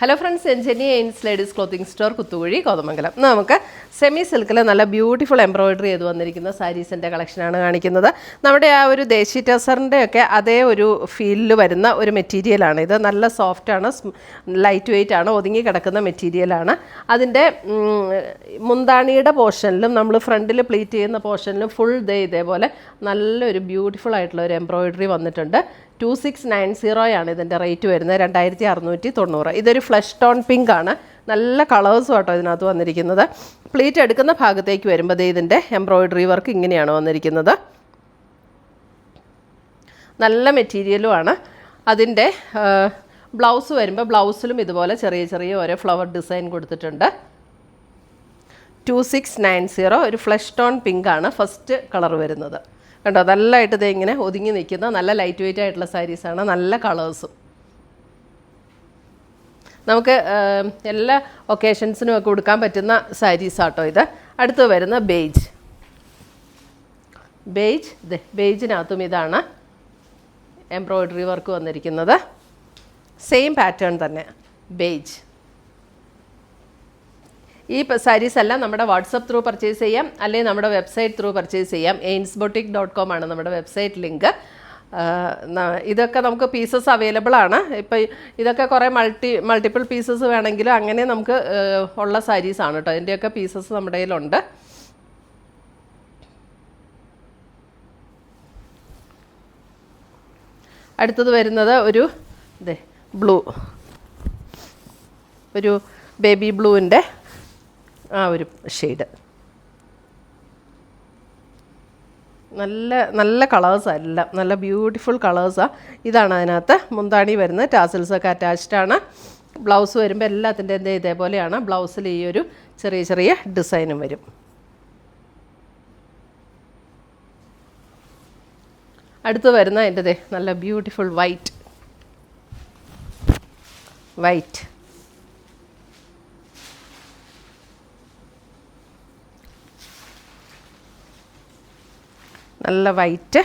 Hello friends, എൻജനി എയിൻസ് ladies clothing store Kuthukuzhi Kothamangalam. നമുക്ക് സെമി സിൽക്കിൽ നല്ല ബ്യൂട്ടിഫുൾ എംബ്രോയിഡറി ചെയ്ത് വന്നിരിക്കുന്ന സാരീസിൻ്റെ കളക്ഷനാണ് കാണിക്കുന്നത്. നമ്മുടെ ആ ഒരു ദേശി ടസറിൻ്റെ ഒക്കെ അതേ ഒരു ഫീലിൽ വരുന്ന ഒരു മെറ്റീരിയലാണ് ഇത്. നല്ല സോഫ്റ്റാണ്, ലൈറ്റ് വെയ്റ്റ് ആണ്, ഒതുങ്ങി കിടക്കുന്ന മെറ്റീരിയലാണ്. അതിൻ്റെ മുന്താണിയുടെ പോർഷനിലും നമ്മൾ ഫ്രണ്ടിൽ പ്ലീറ്റ് ചെയ്യുന്ന പോർഷനിലും ഫുൾ ഇതേപോലെ നല്ലൊരു ബ്യൂട്ടിഫുൾ ആയിട്ടുള്ള ഒരു എംബ്രോയിഡറി വന്നിട്ടുണ്ട്. 2690 ഇതിൻ്റെ റേറ്റ് വരുന്നത്, 2690. ഇതൊരു ഫ്ലഷ് ടോൺ പിങ്ക് ആണ്. നല്ല കളേഴ്സും ആട്ടോ ഇതിനകത്ത് വന്നിരിക്കുന്നത്. പ്ലീറ്റ് എടുക്കുന്ന ഭാഗത്തേക്ക് വരുമ്പോൾ ഇതിൻ്റെ എംബ്രോയിഡറി വർക്ക് ഇങ്ങനെയാണ് വന്നിരിക്കുന്നത്. നല്ല മെറ്റീരിയലും ആണ്. അതിൻ്റെ ബ്ലൗസ് വരുമ്പോൾ ബ്ലൗസിലും ഇതുപോലെ ചെറിയ ചെറിയ ഓരോ ഫ്ലവർ ഡിസൈൻ കൊടുത്തിട്ടുണ്ട്. 2690 ഒരു ഫ്ലഷ് ടോൺ പിങ്ക് ആണ് ഫസ്റ്റ് കളർ വരുന്നത്. കണ്ടോ, നല്ലതായിട്ട് ഇത് ഇങ്ങനെ ഒതുങ്ങി നിൽക്കുന്ന നല്ല ലൈറ്റ് വെയ്റ്റ് ആയിട്ടുള്ള സാരീസാണ്. നല്ല കളേഴ്സും നമുക്ക് എല്ലാ ഒക്കേഷൻസിനും ഒക്കെ കൊടുക്കാൻ പറ്റുന്ന സാരീസാട്ടോ ഇത്. അടുത്ത് വരുന്ന ബേജ്. ബേജിനകത്തും ഇതാണ് എംബ്രോയിഡറി വർക്ക് വന്നിരിക്കുന്നത്. സെയിം പാറ്റേൺ തന്നെ ബേജ്. ഈ സാരീസ് എല്ലാം നമ്മുടെ വാട്സപ്പ് ത്രൂ പർച്ചേസ് ചെയ്യാം, അല്ലെങ്കിൽ നമ്മുടെ വെബ്സൈറ്റ് ത്രൂ പർച്ചേസ് ചെയ്യാം. ainsboutique.com ആണ് നമ്മുടെ വെബ്സൈറ്റ് ലിങ്ക്. ഇതൊക്കെ നമുക്ക് പീസസ് അവൈലബിൾ ആണ്. ഇപ്പോൾ ഇതൊക്കെ കുറേ മൾട്ടിപ്പിൾ പീസസ് വേണമെങ്കിലും അങ്ങനെ നമുക്ക് ഉള്ള സാരീസാണ് കേട്ടോ. അതിൻ്റെയൊക്കെ പീസസ് നമ്മുടെ കയ്യിലുണ്ട്. അടുത്തത് വരുന്നത് ഒരു ഒരു ബേബി ബ്ലൂവിൻ്റെ ആ ഒരു ഷെയ്ഡ്. നല്ല നല്ല കളേഴ്സാണ്, എല്ലാം നല്ല ബ്യൂട്ടിഫുൾ കളേഴ്സാണ്. ഇതാണ് അതിനകത്ത് മുന്താണി വരുന്നത്. ടാസിൽസൊക്കെ അറ്റാച്ച്ഡ് ആണ്. ബ്ലൗസ് വരുമ്പോൾ എല്ലാത്തിൻ്റെ ഇതേപോലെയാണ്. ബ്ലൗസിൽ ഈ ഒരു ചെറിയ ചെറിയ ഡിസൈനും വരും. അടുത്ത് വരുന്ന അതിൻ്റെ നല്ല ബ്യൂട്ടിഫുൾ വൈറ്റ്. നല്ല വൈറ്റ്,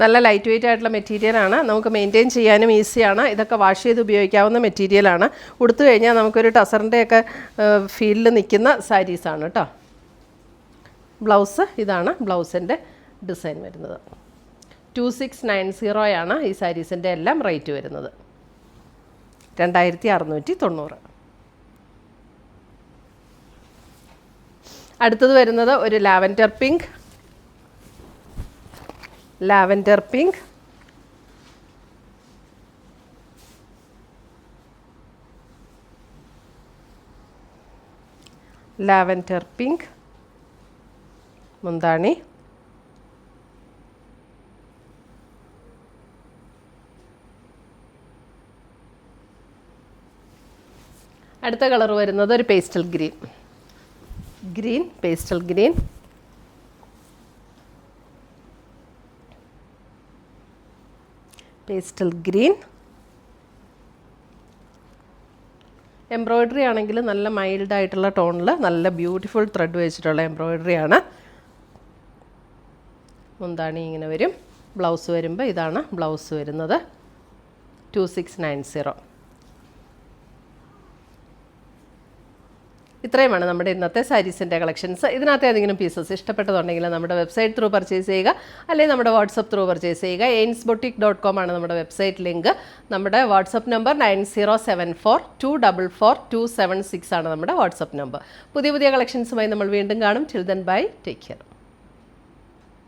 നല്ല ലൈറ്റ് വെയ്റ്റ് ആയിട്ടുള്ള മെറ്റീരിയലാണ്. നമുക്ക് മെയിൻറ്റെയിൻ ചെയ്യാനും ഈസിയാണ്. ഇതൊക്കെ വാഷ് ചെയ്ത് ഉപയോഗിക്കാവുന്ന മെറ്റീരിയലാണ്. ഉടുത്തു കഴിഞ്ഞാൽ നമുക്കൊരു ടസറിൻ്റെയൊക്കെ ഫീലിൽ നിൽക്കുന്ന സാരീസാണ് കേട്ടോ. ബ്ലൗസ് ഇതാണ് ബ്ലൗസിൻ്റെ ഡിസൈൻ വരുന്നത്. 2690 ഈ സാരീസിൻ്റെ എല്ലാം റേറ്റ് വരുന്നത്, 2690. അടുത്തത് വരുന്നത് ഒരു ലാവൻഡർ പിങ്ക്. ലാവൻഡർ പിങ്ക് മുന്താണി. അടുത്ത കളർ വരുന്നത് ഒരു പേസ്റ്റൽ പേസ്റ്റൽ ഗ്രീൻ. എംബ്രോയിഡറി ആണെങ്കിൽ നല്ല മൈൽഡായിട്ടുള്ള ടോണിൽ നല്ല ബ്യൂട്ടിഫുൾ ത്രെഡ് വെച്ചിട്ടുള്ള എംബ്രോയിഡറിയാണ്. മുന്താണി ഇങ്ങനെ വരും. ബ്ലൗസ് വരുമ്പോൾ ഇതാണ് ബ്ലൗസ് വരുന്നത്, 2690. ഇത്രയുമാണ് നമ്മുടെ ഇന്നത്തെ സാരീസിൻ്റെ കളക്ഷൻസ്. ഇതിനകത്ത് ഏതെങ്കിലും പീസസ് ഇഷ്ടപ്പെട്ടതുണ്ടെങ്കിൽ നമ്മുടെ വെബ്സൈറ്റ് ത്രൂ പർച്ചേസ് ചെയ്യുക, അല്ലെങ്കിൽ നമ്മുടെ വാട്സപ്പ് ത്രൂ പർച്ചേസ് ചെയ്യുക. ainsboutique.com ആണ് നമ്മുടെ വെബ്സൈറ്റ് ലിങ്ക്. നമ്മുടെ വാട്സപ്പ് നമ്പർ 9074244276 ആണ് നമ്മുടെ വാട്സപ്പ് നമ്പർ. പുതിയ കളക്ഷൻസുമായി നമ്മൾ വീണ്ടും കാണും. Till then bye, take care.